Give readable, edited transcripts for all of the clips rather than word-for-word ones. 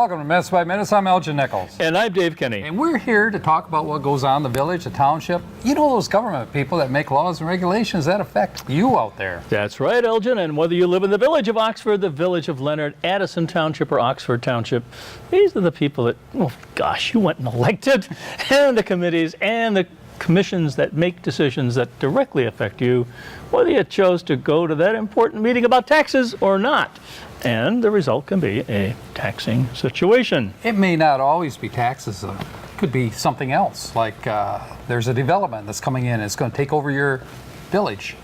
Welcome to Minutes by Minutes. I'm Elgin Nichols. And I'm Dave Kenny. And we're here to talk about what goes on in the village, the township. You know those government people that make laws and regulations that affect you out there. That's right, Elgin. And whether you live in the village of Oxford, the village of Leonard, Addison Township, or Oxford Township, these are the people that, oh gosh, you went and elected, and the committees and the commissions that make decisions that directly affect you, whether you chose to go to that important meeting about taxes or not. And the result can be a taxing situation. It may not always be taxes, though. It could be something else, like there's a development that's coming in and it's going to take over your village.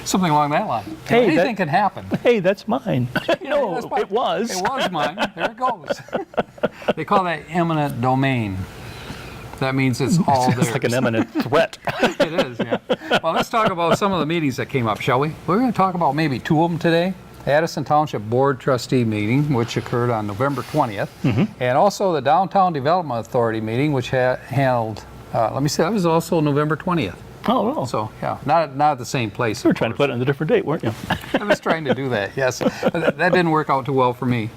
Something along that line. Hey, anything can happen. Hey, that's mine. No, That's mine. it was. It was mine. There it goes. They call that eminent domain. That means it's all It's theirs. like an eminent threat. It is, yeah. Well, let's talk about some of the meetings that came up, shall we? We're going to talk about maybe two of them today. Addison Township Board Trustee meeting, which occurred on November 20th, and also the Downtown Development Authority meeting, which handled, let me see, that was also November 20th. Oh, well. So, yeah, not at the same place. You were trying to put it on a different date, weren't you? I was trying to do that, yes. But that didn't work out too well for me.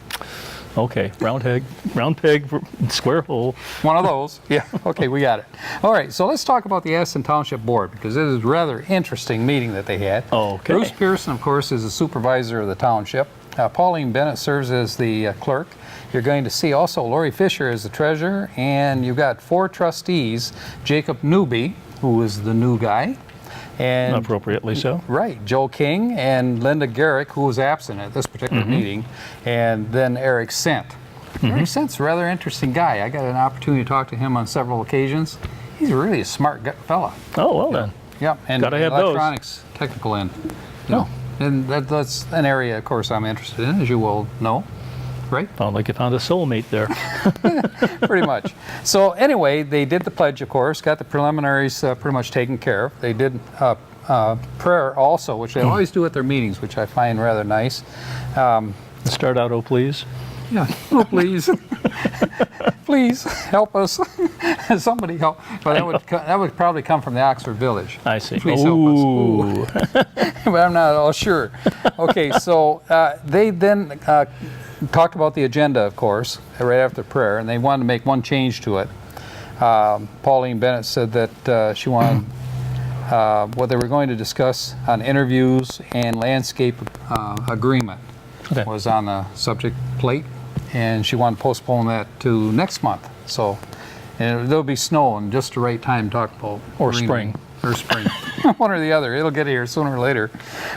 Okay, round peg, square hole. One of those. Yeah, okay, we got it. All right, so let's talk about the Addison Township Board, because it is a rather interesting meeting that they had. Okay. Bruce Pearson, of course, is the supervisor of the township. Pauline Bennett serves as the clerk. You're going to see also Lori Fisher as the treasurer, and you've got four trustees, Jacob Newby, who is the new guy. And Appropriately so. right, Joe King and Linda Garrick, who was absent at this particular meeting, and then Eric Sent. Eric Sent's a rather interesting guy. I got an opportunity to talk to him on several occasions. He's really a smart fella. Oh, well then. Yep, and Gotta have those. electronics, technical end. You know, and that's an area, of course, I'm interested in, as you will know. Right? Found like you found a soulmate there. Pretty much. So anyway, they did the pledge, of course, got the preliminaries pretty much taken care of. They did prayer also, which they always do at their meetings, which I find rather nice. Start out, oh please. Yeah, oh please. Please help us. Somebody help. But that would probably come from the Oxford Village. I see. Please help us. Ooh. But I'm not all sure. Okay, so they then talked about the agenda, of course, right after prayer, and they wanted to make one change to it. Pauline Bennett said that she wanted what they were going to discuss on interviews and landscape agreement was on the subject plate, and she wanted to postpone that to next month. So, and there'll be snow and just the right time to talk about Or greenery. spring. Or spring. One or the other. It'll get here sooner or later.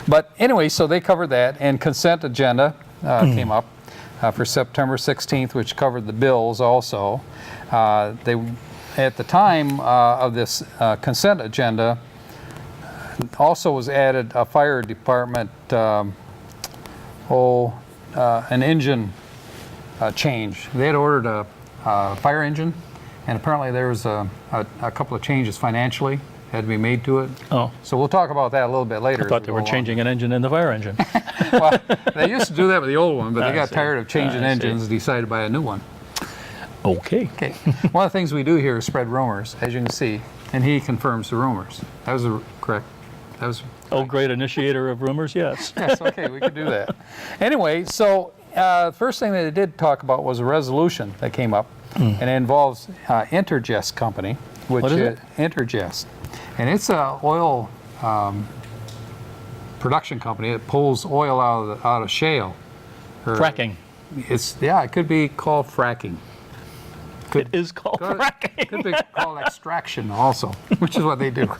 But anyway, so they covered that, and consent agenda came up for September 16th, which covered the bills also. They, at the time of this consent agenda, also was added a fire department, an engine change. They had ordered a fire engine, and apparently there was a couple of changes financially had to be made to it. Oh. So we'll talk about that a little bit later. I thought they were changing an engine in the fire engine. Well, they used to do that with the old one, but they got see. tired of changing I engines and decided to buy a new one. Okay. Okay. One of the things we do here is spread rumors, as you can see, and he confirms the rumors. That was correct. That was. Oh, great initiator of rumors, yes. Yes, okay, we could do that. Anyway, so first thing that they did talk about was a resolution that came up, and it involves Intergest Company, which What is it? Intergest, and it's a oil production company that pulls oil out of shale. Fracking. It could be called fracking. It is called fracking. It could be called extraction also, which is what they do.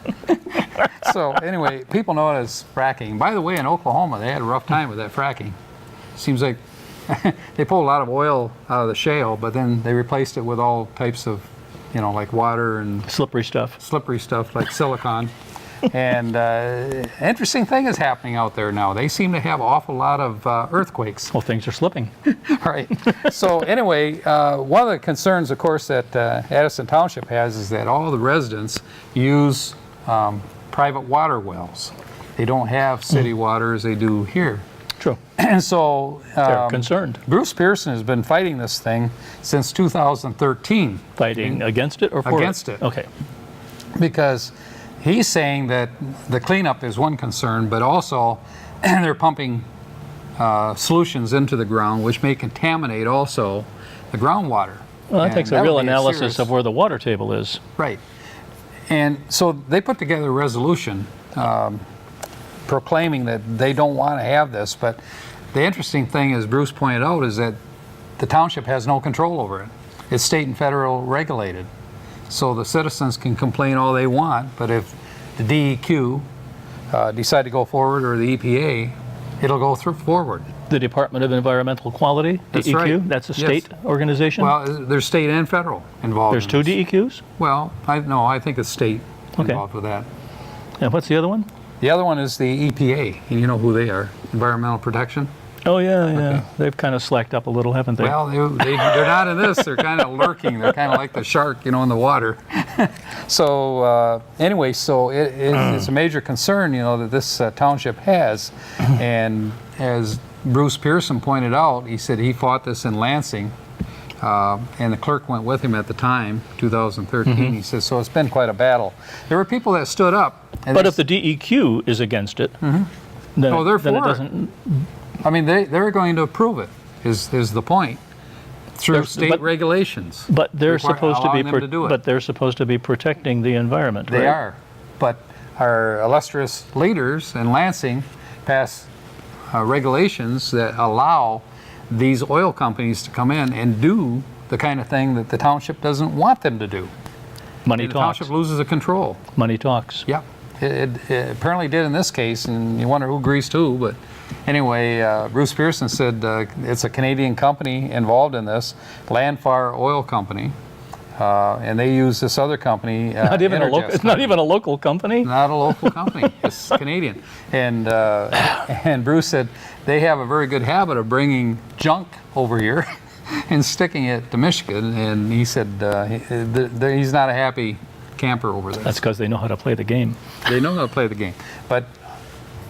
So anyway, people know it as fracking. By the way, in Oklahoma, they had a rough time with that fracking. Seems like they pulled a lot of oil out of the shale, but then they replaced it with all types of, like water and Slippery stuff like silicon. And interesting thing is happening out there now. They seem to have an awful lot of earthquakes. Well, things are slipping. Right. So anyway, one of the concerns, of course, that Addison Township has is that all the residents use private water wells. They don't have city water as they do here. True. And so They're concerned. Bruce Pearson has been fighting this thing since 2013. Fighting against it or for Against it. Okay. Because he's saying that the cleanup is one concern, but also they're pumping solutions into the ground, which may contaminate also the groundwater. Well, that And takes a would real be analysis serious- of where the water table is. Right. And so they put together a resolution proclaiming that they don't want to have this. But the interesting thing, as Bruce pointed out, is that the township has no control over it. It's state and federal regulated. So the citizens can complain all they want, but if the DEQ decide to go forward, or the EPA, it'll go forward. The Department of Environmental Quality, That's DEQ, right. that's a Yes. state organization? Well, there's state and federal involved. There's in two this. DEQs? Well, I think it's state Okay. involved with that. And what's the other one? The other one is the EPA, and you know who they are, Environmental Protection. Oh, yeah. They've kind of slacked up a little, haven't they? Well, they're not in this. They're kind of lurking. They're kind of like the shark, in the water. So anyway, so it's a major concern, that this township has. And as Bruce Pearson pointed out, he said he fought this in Lansing, and the clerk went with him at the time, 2013. He says, so it's been quite a battle. There were people that stood up. And But if the DEQ is against it, then, Oh, they're then it for it. doesn't. I mean, they're going to approve it, is the point, through There's- state but- regulations. But they're Require- supposed to be. allowing them to do it. But they're supposed to be protecting the environment. They right? are. But our illustrious leaders in Lansing passed regulations that allow these oil companies to come in and do the kind of thing that the township doesn't want them to do. Money And the talks. township loses the control. Money talks. Yep. It apparently did in this case, and you wonder who greased who. But anyway, Bruce Pearson said it's a Canadian company involved in this, Landfar Oil Company, and they use this other company. Not even a local. Energest It's not even a local company. Not a local company. It's Canadian. And Bruce said they have a very good habit of bringing junk over here and sticking it to Michigan. And he said he's not a happy camper over there. That's because they know how to play the game. They know how to play the game. But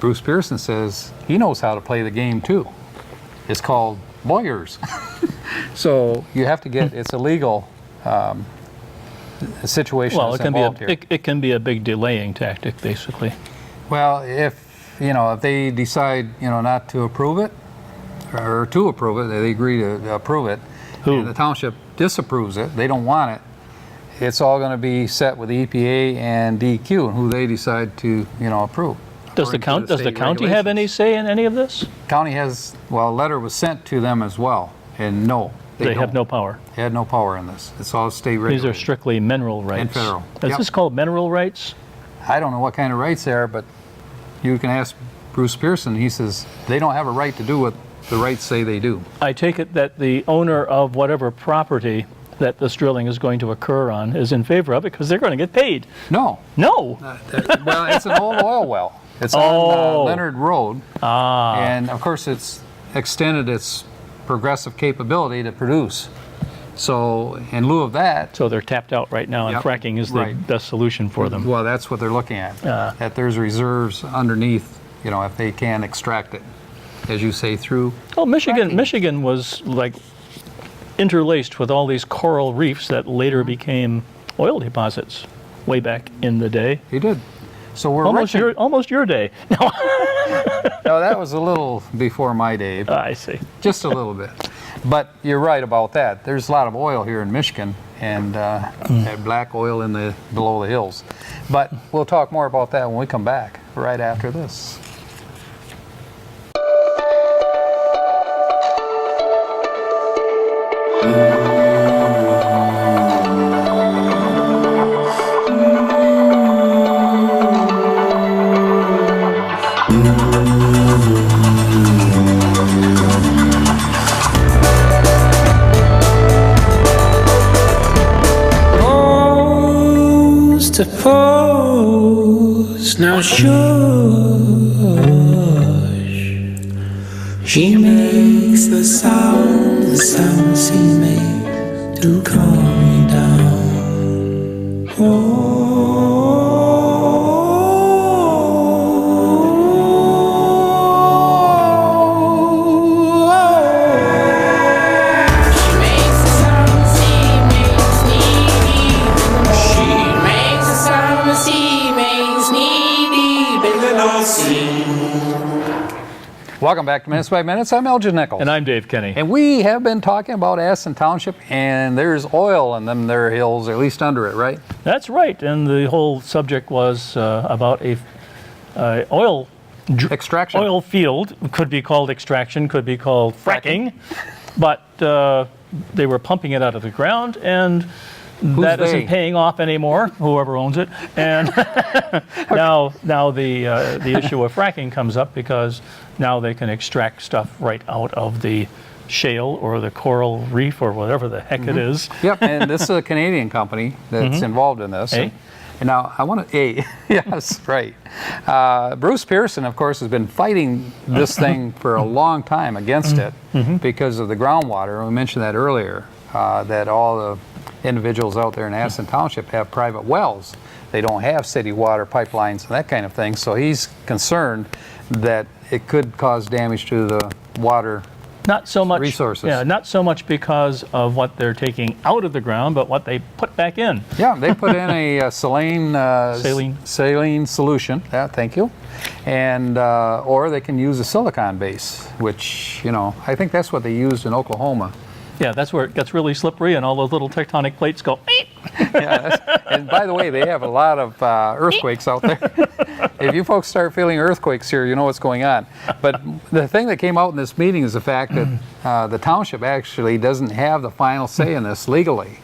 Bruce Pearson says he knows how to play the game too. It's called lawyers. So you have to get, it's a legal situation Well, that's it can be involved here. it can be a big delaying tactic, basically. Well, if they decide, not to approve it, or to approve it, they agree to approve it, Who? and the township disapproves it, they don't want it, it's all going to be set with the EPA and DEQ and who they decide to, approve. Does the according to does the state county have any regulations. say in any of this? County has, a letter was sent to them as well, and no, They have don't. no power. They had no power in this. It's all state These regulated. are strictly mineral rights. federal. Is Yep. this called mineral rights? I don't know what kind of rights they are, but you can ask Bruce Pearson. He says they don't have a right to do what the rights say they do. I take it that the owner of whatever property that this drilling is going to occur on is in favor of it because they're going to get paid. No. No. Well, it's an old oil well. It's Oh. on Leonard Road. Ah. And of course, it's extended its progressive capability to produce. So, in lieu of that, So they're tapped out right now, and Yep. fracking is the Right. best solution for them. well, that's what they're looking at. That there's reserves underneath, if they can extract it, as you say, through. Well, fracking. Michigan was like interlaced with all these coral reefs that later became oil deposits way back in the day. He did. So we're Almost your day. No, No, that was a little before my day. I see. Just a little bit. But you're right about that. There's a lot of oil here in Michigan, and that black oil below the hills. But we'll talk more about that when we come back, right after this. To pose, now shush. She makes the sound she makes to calm me down. She makes the sound the sea makes needy. She makes the sound the sea makes knee deep in the North Sea. Welcome back to Minutes by Minutes. I'm Elgin Nichols. And I'm Dave Kenny. And we have been talking about Addison Township, and there's oil in them there hills, or at least under it, right? That's right. And the whole subject was about a oil Extraction. oil field. Could be called extraction, could be called fracking. But they were pumping it out of the ground, and that they? isn't paying off anymore, whoever owns it. And now the issue of fracking comes up because now they can extract stuff right out of the shale or the coral reef or whatever the heck it is. Yep, and this is a Canadian company that's involved in this. Eh? And now I want to, yes, right. Bruce Pearson, of course, has been fighting this thing for a long time against it because of the groundwater. We mentioned that earlier, that all the individuals out there in Addison Township have private wells. They don't have city water pipelines and that kind of thing. So he's concerned that it could cause damage to the water. Not so much Resources. Yeah, not so much because of what they're taking out of the ground, but what they put back in. Yeah, they put in a saline solution. Yeah, thank you. And or they can use a silicon base, which, you know, I think that's what they used in Oklahoma. Yeah, that's where it gets really slippery and all those little tectonic plates go, "Eep." And by the way, they have a lot of earthquakes out there. If you folks start feeling earthquakes here, you know what's going on. But the thing that came out in this meeting is the fact that the township actually doesn't have the final say in this legally.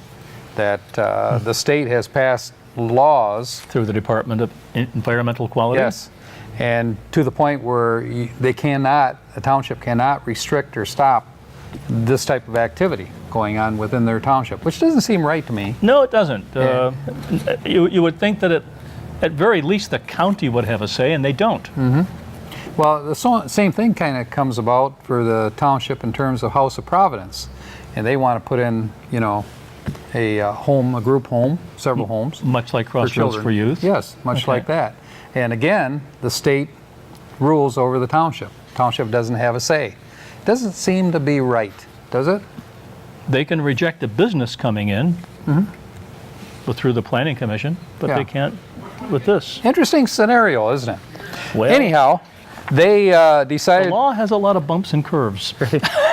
That the state has passed laws. Through the Department of Environmental Quality. Yes. And to the point where the township cannot restrict or stop this type of activity going on within their township, which doesn't seem right to me. No, it doesn't. Yeah. You would think that at very least the county would have a say, and they don't. Well, the same thing kind of comes about for the township in terms of House of Providence, and they want to put in, you know, a group home, several homes. Much like for Crossroads children. for Youth. Yes, much Okay. like that. And again, the state rules over the township. Township doesn't have a say. Doesn't seem to be right, does it? They can reject a business coming in through the Planning Commission, but Yeah. they can't with this. Interesting scenario, isn't it? Well, Anyhow, they the decided, law has a lot of bumps and curves.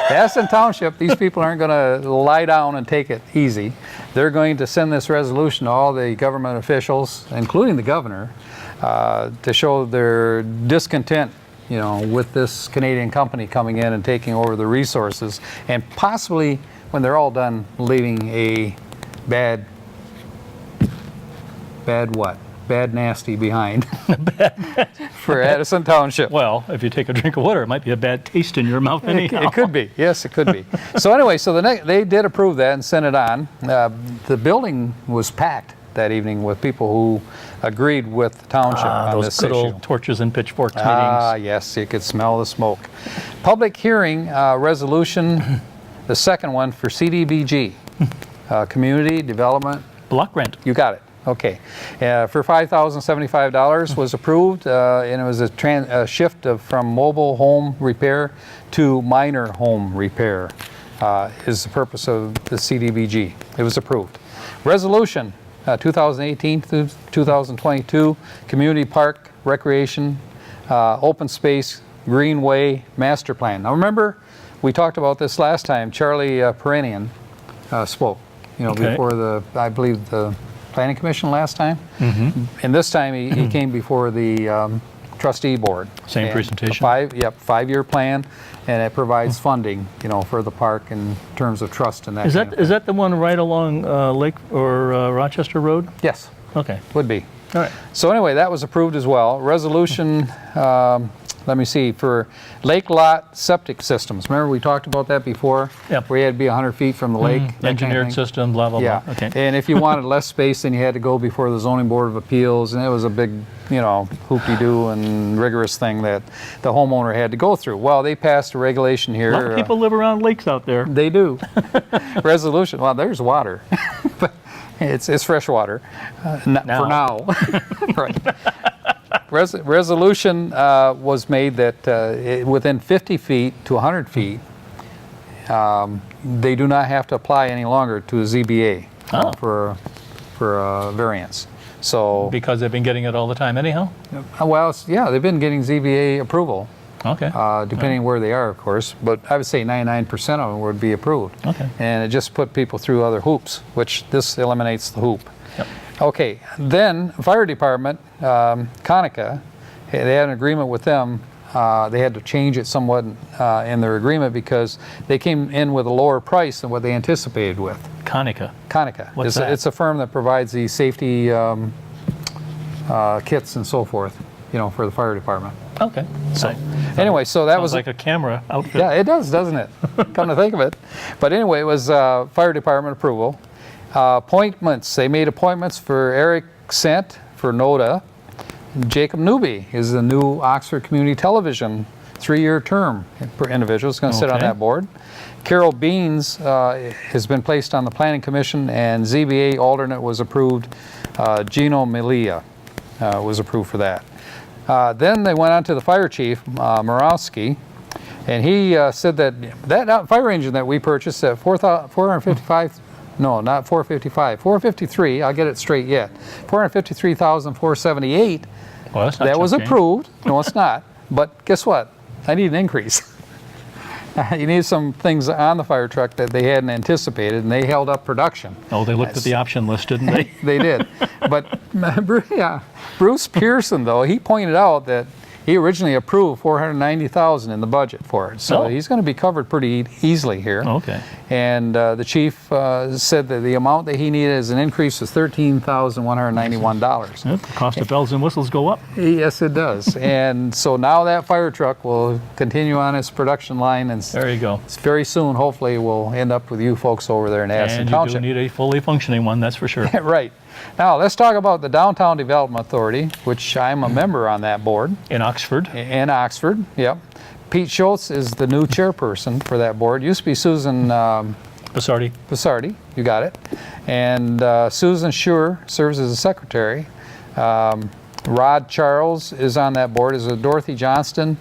Addison Township, these people aren't going to lie down and take it easy. They're going to send this resolution to all the government officials, including the governor, to show their discontent, you know, with this Canadian company coming in and taking over the resources, and possibly, when they're all done, leaving a bad nasty behind for Addison Township. Well, if you take a drink of water, it might be a bad taste in your mouth anyhow. It could be. Yes, it could be. So anyway, so they did approve that and sent it on. The building was packed that evening with people who agreed with the township on Those this good issue. old torches and pitchforks Yes, you could smell the smoke. Public hearing resolution, the second one for CDBG, Community Development. meetings. Block rent. You got it. Okay. For $5,075 was approved, and it was a shift from mobile home repair to minor home repair is the purpose of the CDBG. It was approved. Resolution 2018 through 2022, Community Park Recreation, Open Space, Greenway Master Plan. Now remember, we talked about this last time. Charlie Perenian spoke, you know, Okay. before I believe the Planning Commission last time. And this time he came before the trustee board. Same And presentation? a 5-year plan, and it provides funding, you know, for the park in terms of trust and that. Is kind that of is that the one right along Lake or Rochester Road? thing. Yes, Okay. would be. All right. So anyway, that was approved as well. Resolution, let me see, for lake lot septic systems. Remember we talked about that before? Yep. Where you had to be 100 feet from the lake. that kind of Engineered thing. system, blah, blah, Yeah. blah. Okay. And if you wanted less space, then you had to go before the Zoning Board of Appeals, and it was a big, you know, hoopty-doo and rigorous thing that the homeowner had to go through. Well, they passed a regulation here. A lot of people live around lakes out there. They do. Resolution. Well, there's water, but it's fresh water for now. Right. Resolution was made that within 50 feet to 100 feet, they do not have to apply any longer to a ZBA for a variance. So, Because they've been getting it all the time anyhow? well, yeah, they've been getting ZBA approval Okay. depending where they are, of course. But I would say 99% of them would be approved. Okay. And it just put people through other hoops, which this eliminates the hoop. Yep. Okay, then fire department, Conica, they had an agreement with them. They had to change it somewhat in their agreement because they came in with a lower price than what they anticipated with. Conica. Conica. What's that? It's a firm that provides the safety kits and so forth, for the fire department. Okay. So anyway, so that Sounds was like a camera outfit. yeah, it does, doesn't it? Come to think of it. But anyway, it was fire department approval. Appointments. They made appointments for Eric Sant for NODA. Jacob Newby is the new Oxford Community Television 3-year term individual. Is going to sit on Okay. that board. Carol Beans has been placed on the Planning Commission, and ZBA alternate was approved. Gino Melia was approved for that. Then they went on to the fire chief, Morawski, and he said that fire engine that we purchased at 455, no, not 455, 453, I'll get it straight yet, 453,478, Well, that's not that was chunky. approved. No, it's not. But guess what? I need an increase. You need some things on the fire truck that they hadn't anticipated, and they held up production. Oh, they looked at the option list, didn't they? They did. But Bruce Pearson, though, he pointed out that he originally approved $490,000 in the budget for it. So Oh. he's going to be covered pretty easily here. Okay. And the chief said that the amount that he needed as an increase was $13,191. Yep, the cost of bells and whistles go up. Yes, it does. And so now that fire truck will continue on its production line, and There you go. very soon, hopefully, we'll end up with you folks over there in Addison And you Township. do need a fully functioning one, that's for sure. Right. Now, let's talk about the Downtown Development Authority, which I'm a member on that board, In Oxford. in Oxford, yep. Pete Schultz is the new chairperson for that board. Used to be Susan Basardi. Basardi, you got it. And Susan Schur serves as a secretary. Rod Charles is on that board, is Dorothy Johnston.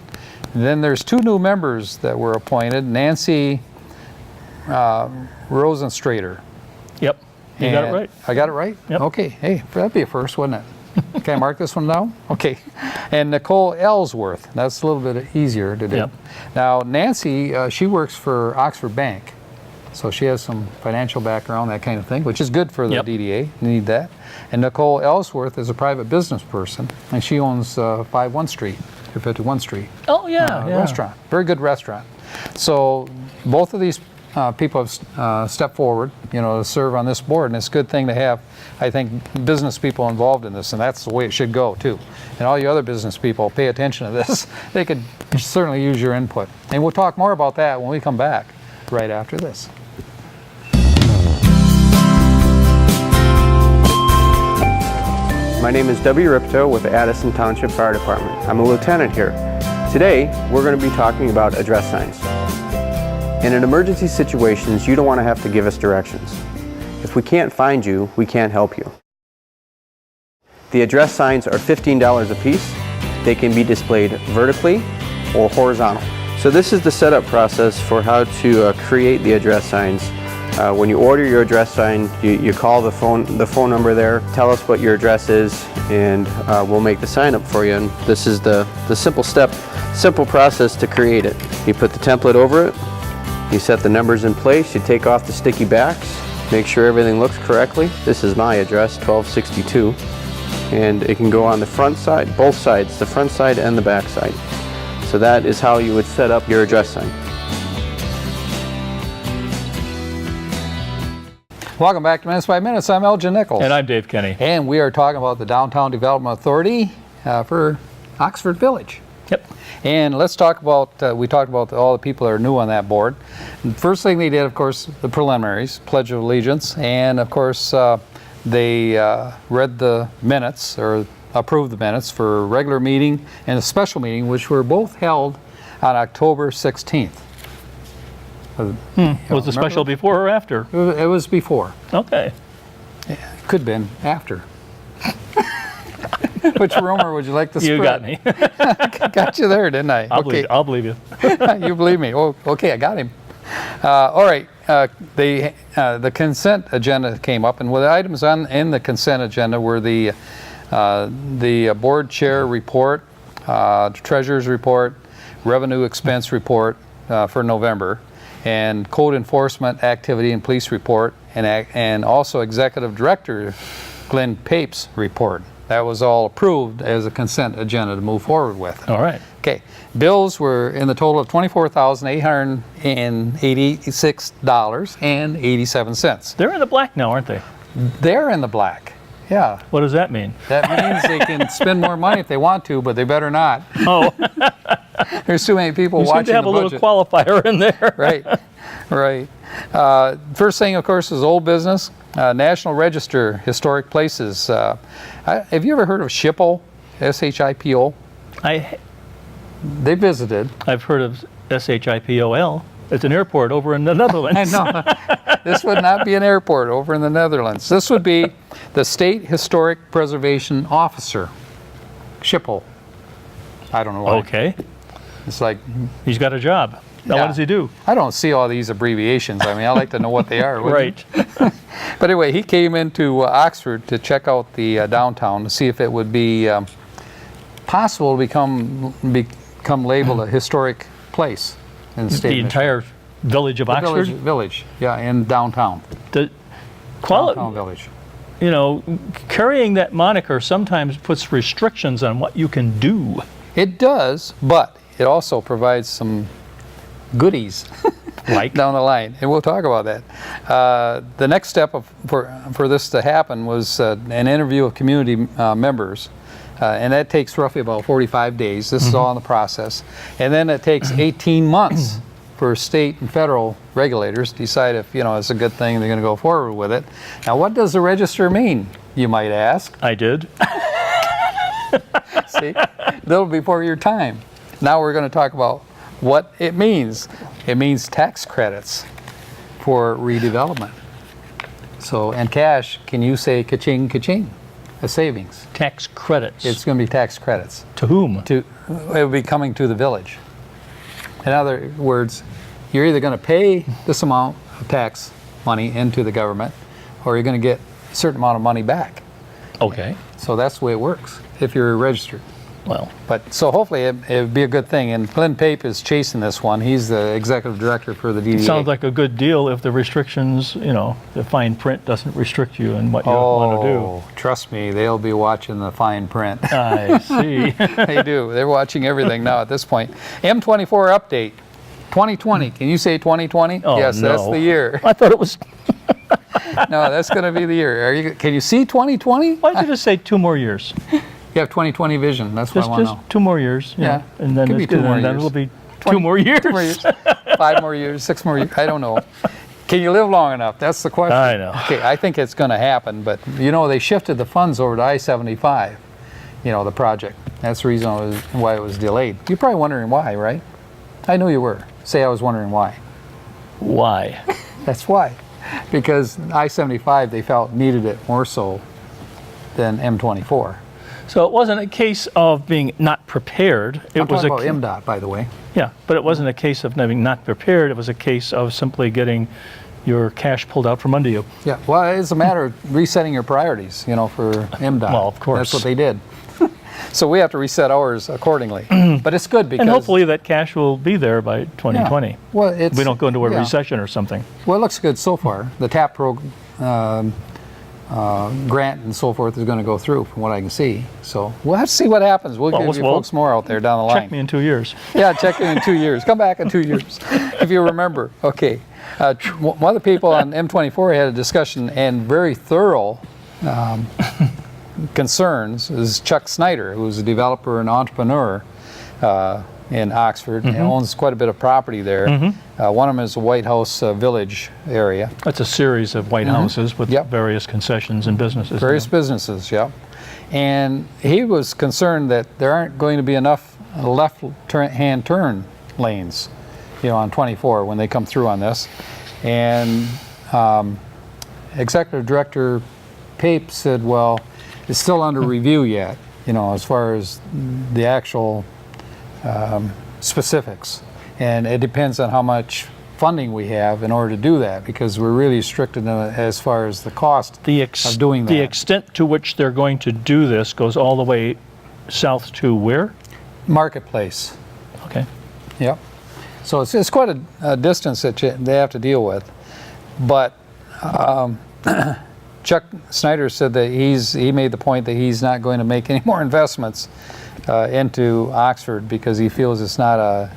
And then there's 2 new members that were appointed, Nancy Rosenstrater. Yep. You got it And- right. I got it right? Yep. Okay. Hey, that'd be a first, wouldn't it? Can I mark this one down? Okay. And Nicole Ellsworth. That's a little bit easier to do. Yep. Now, Nancy, she works for Oxford Bank. So she has some financial background, that kind of thing, which is good for the Yep. DDA. You need that. And Nicole Ellsworth is a private business person, and she owns 51 Street, 51 Street. Oh, yeah. Yeah. Restaurant, very good restaurant. So both of these people have stepped forward, to serve on this board, and it's a good thing to have, I think, business people involved in this, and that's the way it should go too. And all you other business people, pay attention to this. They could certainly use your input. And we'll talk more about that when we come back right after this. My name is W. Ripto with the Addison Township Fire Department. I'm a lieutenant here. Today, we're going to be talking about address signs. In an emergency situations, you don't want to have to give us directions. If we can't find you, we can't help you. The address signs are $15 a piece. They can be displayed vertically or horizontal. So this is the setup process for how to create the address signs. When you order your address sign, you call the phone number there, tell us what your address is, and we'll make the sign up for you. And this is the simple process to create it. You put the template over it, you set the numbers in place, you take off the sticky backs, make sure everything looks correctly. This is my address, 1262, and it can go on the front side, both sides, the front side and the back side. So that is how you would set up your address sign. Welcome back to Minutes by Minutes. I'm Elgin Nichols. And I'm Dave Kenny. And we are talking about the Downtown Development Authority for Oxford Village. Yep. And let's talk about, we talked about all the people that are new on that board. And first thing they did, of course, the preliminaries, Pledge of Allegiance, and of course they read the minutes, or approved the minutes for a regular meeting and a special meeting, which were both held on October 16th. Was the special before or after? It was before. Okay. Could have been after. Which rumor would you like to spread? You got me. Got you there, didn't I? I'll believe you. You believe me. Oh, okay, I got him. All right. The consent agenda came up, and the items in the consent agenda were the board chair report, treasurer's report, revenue expense report for November, and code enforcement activity and police report, and also executive director Glenn Pape's report. That was all approved as a consent agenda to move forward with. All right. Okay, bills were in the total of $24,886.87. They're in the black now, aren't they? They're in the black. Yeah, What does that mean? that means they can spend more money if they want to, but they better not. Oh, There's too many people you seem watching to have the a little budget. qualifier in there. Right, right. First thing, of course, is old business. National Register Historic Places. Have you ever heard of SHIPO? SHIPO? They visited. I've heard of SHIPOL. It's an airport over in the Netherlands. I know. This would not be an airport over in the Netherlands. This would be the State Historic Preservation Officer. SHIPO. I don't know why. Okay. It's like, He's got a job. Now, Yeah. what does he do? I don't see all these abbreviations. I mean, I like to know what they are. wouldn't you? Right. But anyway, he came into Oxford to check out the downtown to see if it would be possible to become labeled a historic place in the state. The of entire village of Michigan. Oxford. Village, yeah, in downtown. The Downtown village. you know, carrying that moniker sometimes puts restrictions on what you can do. It does, but it also provides some goodies Like? down the line, and we'll talk about that. The next step for this to happen was an interview of community members, and that takes roughly about 45 days. This is all in the process. And then it takes 18 months for state and federal regulators to decide if, it's a good thing, they're going to go forward with it. Now, what does the register mean, you might ask? I did. See, a little before your time. Now we're going to talk about what it means. It means tax credits for redevelopment. So, and cash, can you say ka-ching, ka-ching? A savings. Tax credits. It's going to be tax credits. to whom? It will be coming to the village. In other words, you're either going to pay this amount of tax money into the government, or you're going to get a certain amount of money back. Okay. So that's the way it works if you're registered. Well, But so hopefully it would be a good thing. And Glenn Pape is chasing this one. He's the executive director for the DDA. it sounds like a good deal if the restrictions, the fine print doesn't restrict you in what you want to Oh, trust me, they'll be watching the fine print. do. I see. They do. They're watching everything now at this point. M24 update. 2020. Can you say 2020? Oh, yes, that's no. the year. I thought it was. No, that's going to be the year. Can you see 2020? Why don't you just say 2 more years? You have 2020 vision. That's what I want to Just know. 2 more years. Yeah. And then Could be it's 2 good, more and then years. it'll be 2 more years. 2 more years. 5 more years, 6 more years. I don't know. Can you live long enough? That's the question. I know. Okay, I think it's going to happen, but they shifted the funds over to I-75, the project. That's the reason why it was delayed. You're probably wondering why, right? I knew you were. Say I was wondering why. Why? That's why. Because I-75, they felt needed it more so than M24. So it wasn't a case of being not prepared. It I'm was talking about MDOT, by the way. Yeah, but it wasn't a case of being not prepared. It was a case of simply getting your cash pulled out from under you. Yeah, well, it's a matter of resetting your priorities, for MDOT. Well, of course. That's what they did. So we have to reset ours accordingly. But it's good because... And hopefully that cash will be there by 2020. Yeah. Well, it's... We don't go into a yeah. recession or something. Well, it looks good so far. The TAP program grant and so forth is going to go through from what I can see. So we'll have to see what happens. We'll give you folks more out there down the line. Check me in 2 years. Yeah, check in 2 years. Come back in 2 years, if you remember. Okay. One of the people on M24 had a discussion and very thorough concerns is Chuck Snyder, who's a developer and entrepreneur in Oxford and owns quite a bit of property there. One of them is the White House Village area. That's a series of white houses with Yep. various concessions and businesses. Various businesses, yeah. And he was concerned that there aren't going to be enough left-hand turn lanes, on 24 when they come through on this. And Executive Director Pape said, well, it's still under review yet, as far as the actual specifics. And it depends on how much funding we have in order to do that, because we're really restricted as far as the cost of doing that. The extent to which they're going to do this goes all the way south to where? Marketplace. Okay. Yep. So it's quite a distance that they have to deal with. But Chuck Snyder said that he made the point that he's not going to make any more investments into Oxford because he feels it's not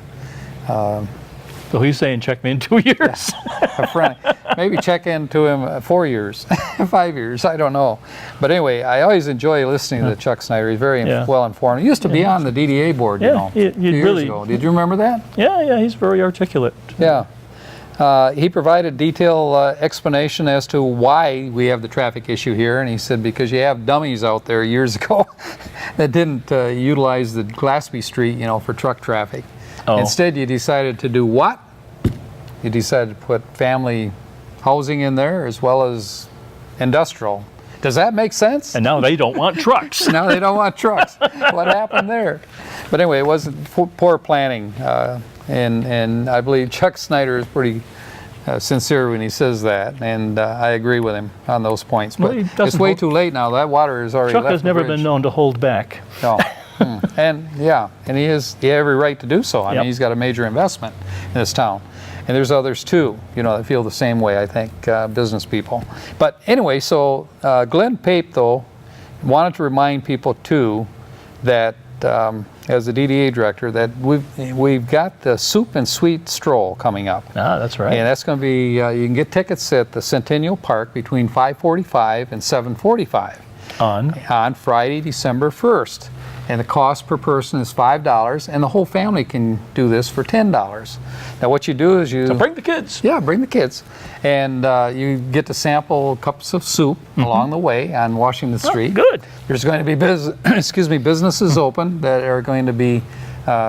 So he's saying check me in 2 years. a friend. Maybe check into him 4 years, 5 years, I don't know. But anyway, I always enjoy listening to Chuck Snyder. He's very Yeah. well informed. He used to be on the DDA board, Yeah, you know, he a few years really- ago. Did you remember that? Yeah, he's very articulate. Yeah. He provided detailed explanation as to why we have the traffic issue here, and he said because you have dummies out there years ago that didn't utilize the Glassby Street, you know, for truck traffic. Oh. Instead, you decided to do what? You decided to put family housing in there as well as industrial. Does that make sense? And now they don't want trucks. Now they don't want trucks. What happened there? But anyway, it wasn't poor planning, and I believe Chuck Snyder is pretty sincere when he says that, and I agree with him on those points. But Well, he doesn't it's way hold- too late now. That water is already Chuck left has the never bridge. been known to hold back. No. And he has every right to do so. I Yep. mean, he's got a major investment in this town. And there's others too, you know, that feel the same way, I think, business people. But anyway, so Glenn Pape, though, wanted to remind people too that, as the DDA director, that we've got the Soup and Sweet Stroll coming up. Ah, that's right. And that's going to be, you can get tickets at the Centennial Park between 5:45 and 7:45 on Friday, December 1st. And the cost per person is $5, and the whole family can do this for $10. Now, what you do is you So bring the kids. yeah, bring the kids, and you get to sample cups of soup along the way on Washington Street. Good. There's going to be businesses open that are going to be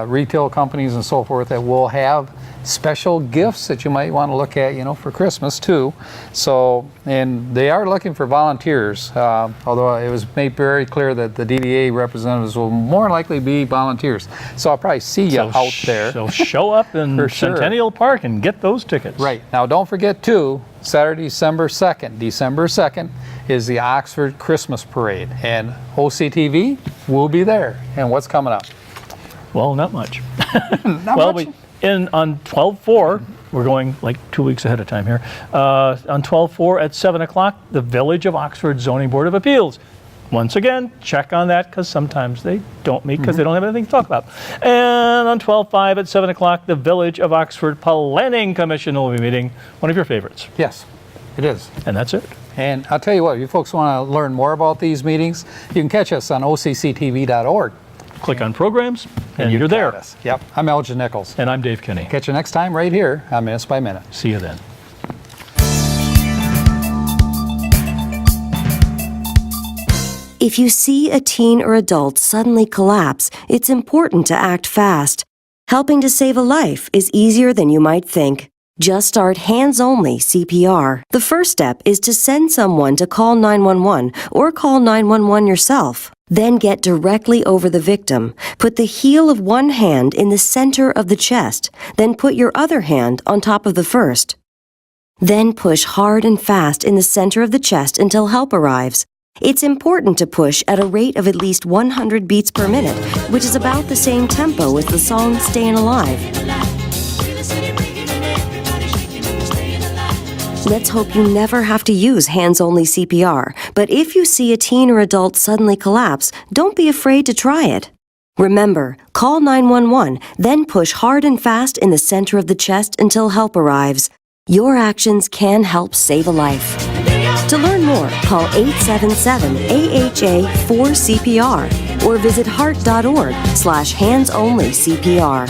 retail companies and so forth that will have special gifts that you might want to look at, you know, for Christmas too. So, and they are looking for volunteers, although it was made very clear that the DDA representatives will more likely be volunteers. So I'll probably see you out there. So show up in For sure. Centennial Park and get those tickets. Right. Now, don't forget, too, Saturday, December 2nd is the Oxford Christmas Parade. And OCTV will be there. And what's coming up? Well, not much. Not Well, much. on 12/4, we're going like 2 weeks ahead of time here. On 12/4 at 7 o'clock, the Village of Oxford Zoning Board of Appeals. Once again, check on that because sometimes they don't meet because they don't have anything to talk about. And on 12/5 at 7 o'clock, the Village of Oxford Planning Commission will be meeting. One of your favorites. Yes, it is. And that's it. And I'll tell you what, if you folks want to learn more about these meetings, you can catch us on OCCTV.org. Click on programs and you're got there. us. Yep. I'm Elgin Nichols. And I'm Dave Kinney. Catch you next time right here on Minutes by Minute. See you then. If you see a teen or adult suddenly collapse, it's important to act fast. Helping to save a life is easier than you might think. Just start hands-only CPR. The first step is to send someone to call 911 or call 911 yourself. Then get directly over the victim. Put the heel of one hand in the center of the chest, then put your other hand on top of the first. Then push hard and fast in the center of the chest until help arrives. It's important to push at a rate of at least 100 beats per minute, which is about the same tempo as the song Stayin' Alive. Let's hope you never have to use hands-only CPR, but if you see a teen or adult suddenly collapse, don't be afraid to try it. Remember, call 911, then push hard and fast in the center of the chest until help arrives. Your actions can help save a life. To learn more, call 877-AHA-4CPR or visit heart.org/hands-only CPR.